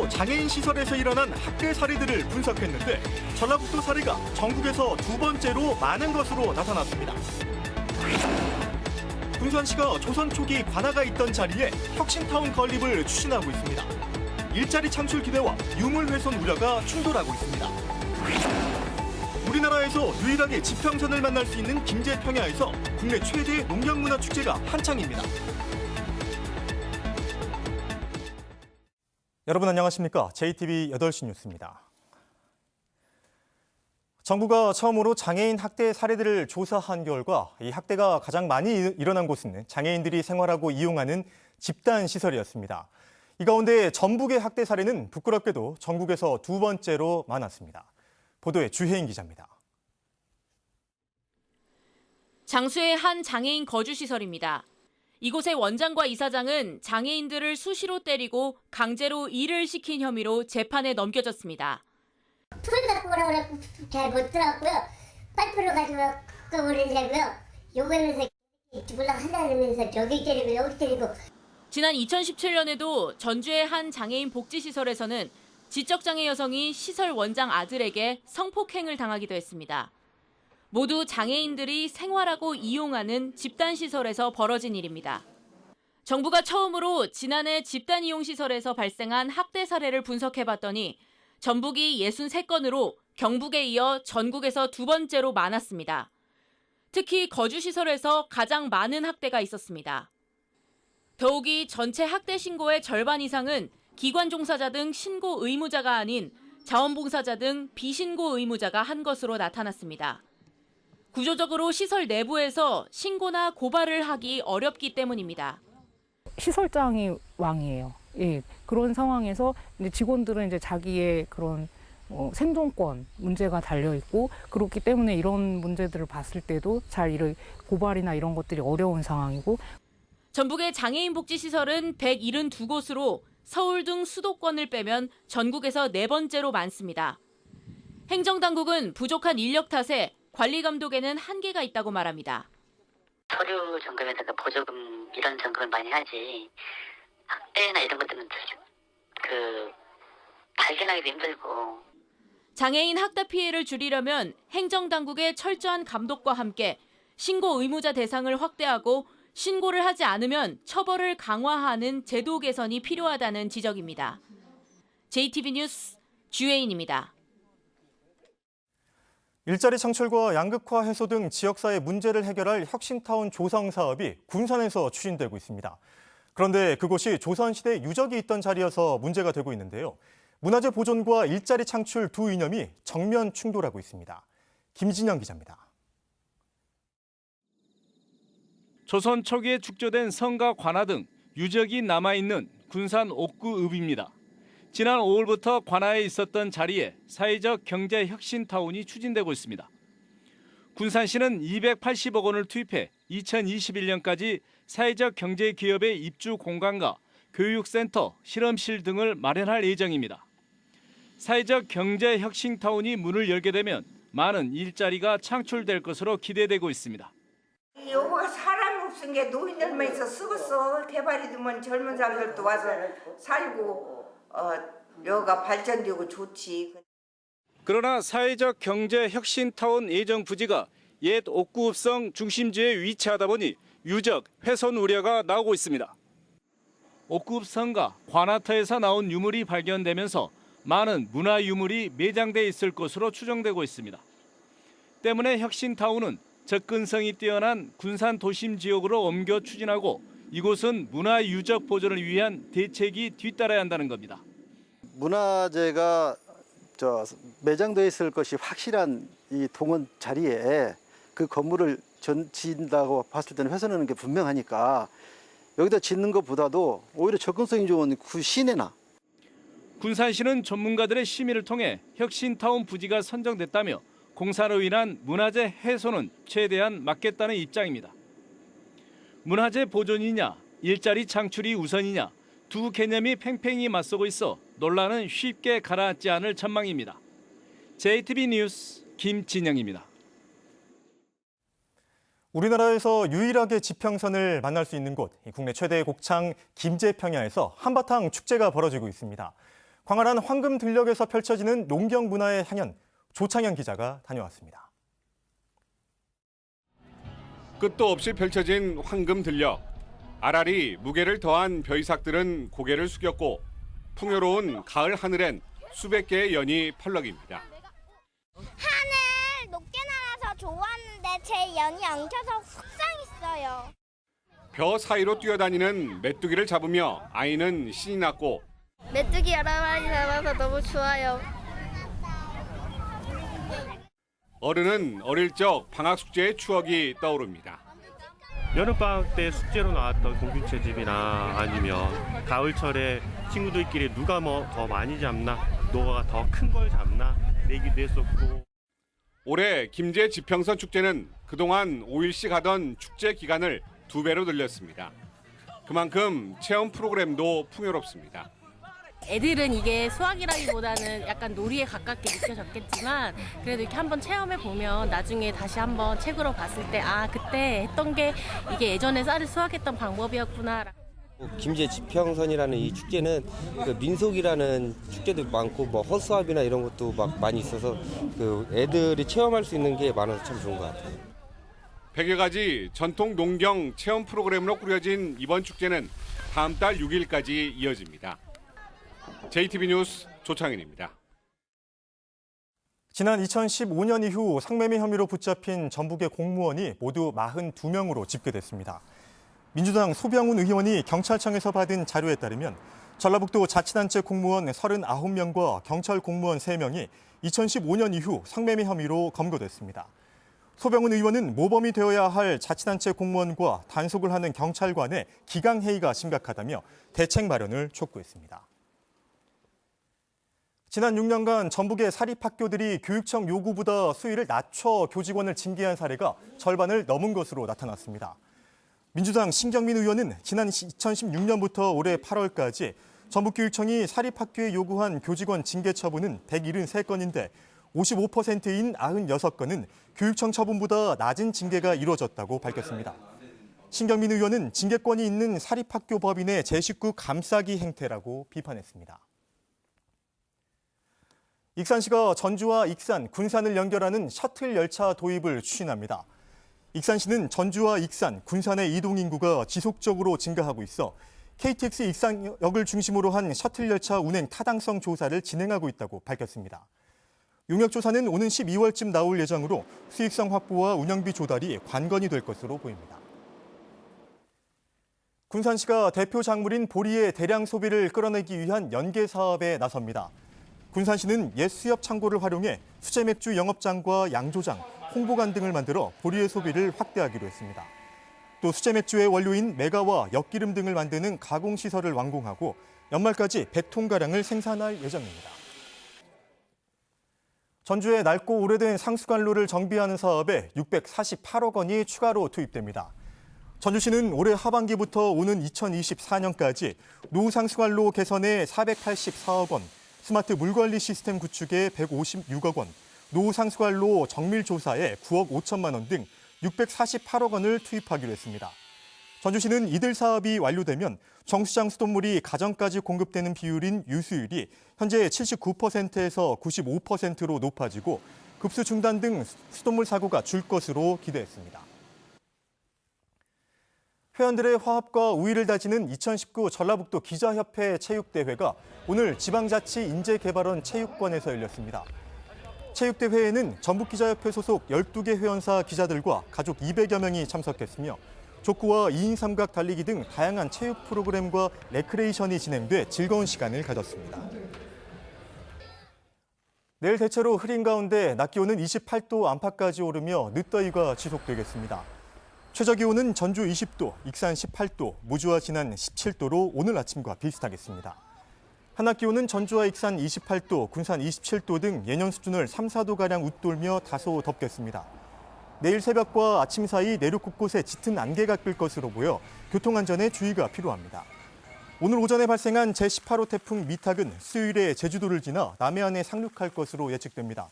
장애인 시설에서 일어난 학대 사례들을 분석했는데 전라북도 사례가 전국에서 두 번째로 많은 것으로 나타났습니다. 군산시가 조선 초기 관아가 있던 자리에 혁신타운 건립을 추진하고 있습니다. 일자리 창출 기대와 유물 훼손 우려가 충돌하고 있습니다. 우리나라에서 유일하게 지평선을 만날 수 있는 김제평야에서 국내 최대 농경문화축제가 한창입니다. 여러분 안녕하십니까? JTB 8시 뉴스입니다. 정부가 처음으로 장애인 학대 사례들을 조사한 결과 이 학대가 가장 많이 일어난 곳은 장애인들이 생활하고 이용하는 집단 시설이었습니다. 이 가운데 전북의 학대 사례는 부끄럽게도 전국에서 두 번째로 많았습니다. 보도에 주혜인 기자입니다. 장수의 한 장애인 거주시설입니다. 이곳의 원장과 이사장은 장애인들을 수시로 때리고 강제로 일을 시킨 혐의로 재판에 넘겨졌습니다. 풀 갖고 오라고 그래서 잘 못 들었고요. 파이프로 가지고 꺾어버리려고요. 욕하면서 죽으려고 한다면서 여기 때리고 여기 때리고. 지난 2017년에도 전주의 한 장애인 복지시설에서는 지적장애 여성이 시설 원장 아들에게 성폭행을 당하기도 했습니다. 모두 장애인들이 생활하고 이용하는 집단시설에서 벌어진 일입니다. 정부가 처음으로 지난해 집단이용시설에서 발생한 학대 사례를 분석해봤더니 전북이 63건으로 경북에 이어 전국에서 두 번째로 많았습니다. 특히 거주시설에서 가장 많은 학대가 있었습니다. 더욱이 전체 학대 신고의 절반 이상은 기관 종사자 등 신고 의무자가 아닌 자원봉사자 등 비신고 의무자가 한 것으로 나타났습니다. 구조적으로 시설 내부에서 신고나 고발을 하기 어렵기 때문입니다. 시설장이 왕이에요. 예, 그런 상황에서 이제 직원들은 이제 자기의 그런 생존권 문제가 달려 있고 그렇기 때문에 이런 문제들을 봤을 때도 잘 이런 고발이나 이런 것들이 어려운 상황이고. 전북의 장애인 복지시설은 172곳으로 서울 등 수도권을 빼면 전국에서 네 번째로 많습니다. 행정당국은 부족한 인력 탓에 관리 감독에는 한계가 있다고 말합니다. 서류 점검에다가 보조금 이런 점검을 많이 하지 학대나 이런 것들은 발견하기도 힘들고. 장애인 학대 피해를 줄이려면 행정당국의 철저한 감독과 함께 신고 의무자 대상을 확대하고 신고를 하지 않으면 처벌을 강화하는 제도 개선이 필요하다는 지적입니다. JTB 뉴스 주혜인입니다. 일자리 창출과 양극화 해소 등 지역사회 문제를 해결할 혁신타운 조성 사업이 군산에서 추진되고 있습니다. 그런데 그곳이 조선시대 유적이 있던 자리여서 문제가 되고 있는데요. 문화재 보존과 일자리 창출 두 이념이 정면 충돌하고 있습니다. 김진영 기자입니다. 조선 초기에 축조된 성과 관아 등 유적이 남아있는 군산 옥구읍입니다. 지난 5월부터 관아에 있었던 자리에 사회적 경제 혁신타운이 추진되고 있습니다. 군산시는 280억 원을 투입해 2021년까지 사회적 경제 기업의 입주 공간과 교육센터, 실험실 등을 마련할 예정입니다. 사회적 경제 혁신타운이 문을 열게 되면 많은 일자리가 창출될 것으로 기대되고 있습니다. 요거가 사람 없은 게 노인들만 있어 쓰겠어. 개발이 되면 젊은 사람들도 와서 살고 여가 발전되고 좋지. 그러나 사회적 경제 혁신타운 예정 부지가 옛 옥구읍성 중심지에 위치하다 보니 유적 훼손 우려가 나오고 있습니다. 옥구읍성과 관아터에서 나온 유물이 발견되면서 많은 문화 유물이 매장돼 있을 것으로 추정되고 있습니다. 때문에 혁신타운은 접근성이 뛰어난 군산 도심 지역으로 옮겨 추진하고 이곳은 문화유적 보존을 위한 대책이 뒤따라야 한다는 겁니다. 문화재가 매장되어 있을 것이 확실한 이 동원 자리에 그 건물을 짓는다고 봤을 때는 훼손하는 게 분명하니까 여기다 짓는 것보다도 오히려 접근성이 좋은 구 시내나. 군산시는 전문가들의 심의를 통해 혁신타운 부지가 선정됐다며 공사로 인한 문화재 훼손은 최대한 막겠다는 입장입니다. 문화재 보존이냐, 일자리 창출이 우선이냐, 두 개념이 팽팽히 맞서고 있어 논란은 쉽게 가라앉지 않을 전망입니다. JTB 뉴스 김진영입니다. 우리나라에서 유일하게 지평선을 만날 수 있는 곳, 국내 최대의 곡창 김제평야에서 한바탕 축제가 벌어지고 있습니다. 광활한 황금 들녘에서 펼쳐지는 농경 문화의 향연, 조창현 기자가 다녀왔습니다. 끝도 없이 펼쳐진 황금 들녘. 아라리 무게를 더한 벼이삭들은 고개를 숙였고 풍요로운 가을 하늘엔 수백 개의 연이 펄럭입니다. 하늘 높게 날아서 좋았는데 제 연이 엉켜서 속상했어요. 벼 사이로 뛰어다니는 메뚜기를 잡으며 아이는 신이 났고 메뚜기 여러 마리 잡아서 너무 좋아요. 어른은 어릴 적 방학 숙제의 추억이 떠오릅니다. 여름방학 때 숙제로 나왔던 공균채집이나 아니면 가을철에 친구들끼리 누가 뭐 더 많이 잡나, 누가 더 큰 걸 잡나 내기도 했었고. 올해 김제 지평선 축제는 그동안 5일씩 하던 축제 기간을 2배로 늘렸습니다. 그만큼 체험 프로그램도 풍요롭습니다. 애들은 이게 수학이라기보다는 약간 놀이에 가깝게 느껴졌겠지만 그래도 이렇게 한번 체험해보면 나중에 다시 한번 책으로 봤을 때 아, 그때 했던 게 이게 예전에 쌀을 수확했던 방법이었구나. 김제 지평선이라는 이 축제는 그 민속이라는 축제도 많고 뭐 허수아비나 이런 것도 막 많이 있어서 그 애들이 체험할 수 있는 게 많아서 참 좋은 것 같아요. 100여 가지 전통 농경 체험 프로그램으로 꾸려진 이번 축제는 다음 달 6일까지 이어집니다. JTB 뉴스 조창현입니다. 지난 2015년 이후 성매매 혐의로 붙잡힌 전북의 공무원이 모두 42명으로 집계됐습니다. 민주당 소병훈 의원이 경찰청에서 받은 자료에 따르면 전라북도 자치단체 공무원 39명과 경찰 공무원 3명이 2015년 이후 성매매 혐의로 검거됐습니다. 소병훈 의원은 모범이 되어야 할 자치단체 공무원과 단속을 하는 경찰관의 기강해이가 심각하다며 대책 마련을 촉구했습니다. 지난 6년간 전북의 사립학교들이 교육청 요구보다 수위를 낮춰 교직원을 징계한 사례가 절반을 넘은 것으로 나타났습니다. 민주당 신경민 의원은 지난 2016년부터 올해 8월까지 전북교육청이 사립학교에 요구한 교직원 징계 처분은 173건인데 55%인 96건은 교육청 처분보다 낮은 징계가 이루어졌다고 밝혔습니다. 신경민 의원은 징계권이 있는 사립학교 법인의 제 식구 감싸기 행태라고 비판했습니다. 익산시가 전주와 익산, 군산을 연결하는 셔틀 열차 도입을 추진합니다. 익산시는 전주와 익산, 군산의 이동 인구가 지속적으로 증가하고 있어 KTX 익산역을 중심으로 한 셔틀 열차 운행 타당성 조사를 진행하고 있다고 밝혔습니다. 용역 조사는 오는 12월쯤 나올 예정으로 수익성 확보와 운영비 조달이 관건이 될 것으로 보입니다. 군산시가 대표 작물인 보리의 대량 소비를 끌어내기 위한 연계 사업에 나섭니다. 군산시는 옛 수협 창고를 활용해 수제 맥주 영업장과 양조장, 홍보관 등을 만들어 보리의 소비를 확대하기로 했습니다. 또 수제 맥주의 원료인 메가와 엿기름 등을 만드는 가공시설을 완공하고 연말까지 100톤가량을 생산할 예정입니다. 전주의 낡고 오래된 상수관로를 정비하는 사업에 648억 원이 추가로 투입됩니다. 전주시는 올해 하반기부터 오는 2024년까지 노후상수관로 개선에 484억 원, 스마트 물관리 시스템 구축에 156억 원, 노후상수관로 정밀조사에 9억 5천만 원 등 648억 원을 투입하기로 했습니다. 전주시는 이들 사업이 완료되면 정수장 수돗물이 가정까지 공급되는 비율인 유수율이 현재 79%에서 95%로 높아지고 급수 중단 등 수돗물 사고가 줄 것으로 기대했습니다. 회원들의 화합과 우위를 다지는 2019 전라북도 기자협회 체육대회가 오늘 지방자치인재개발원 체육관에서 열렸습니다. 체육대회에는 전북기자협회 소속 12개 회원사 기자들과 가족 200여 명이 참석했으며 족구와 2인 삼각 달리기 등 다양한 체육 프로그램과 레크레이션이 진행돼 즐거운 시간을 가졌습니다. 내일 대체로 흐린 가운데 낮 기온은 28도 안팎까지 오르며 늦더위가 지속되겠습니다. 최저기온은 전주 20도, 익산 18도, 무주와 진안 17도로 오늘 아침과 비슷하겠습니다. 한낮 기온은 전주와 익산 28도, 군산 27도 등 예년 수준을 3, 4도가량 웃돌며 다소 덥겠습니다. 내일 새벽과 아침 사이 내륙 곳곳에 짙은 안개가 낄 것으로 보여 교통안전에 주의가 필요합니다. 오늘 오전에 발생한 제18호 태풍 미탁은 수요일에 제주도를 지나 남해안에 상륙할 것으로 예측됩니다.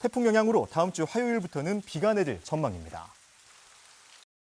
태풍 영향으로 다음 주 화요일부터는 비가 내릴 전망입니다.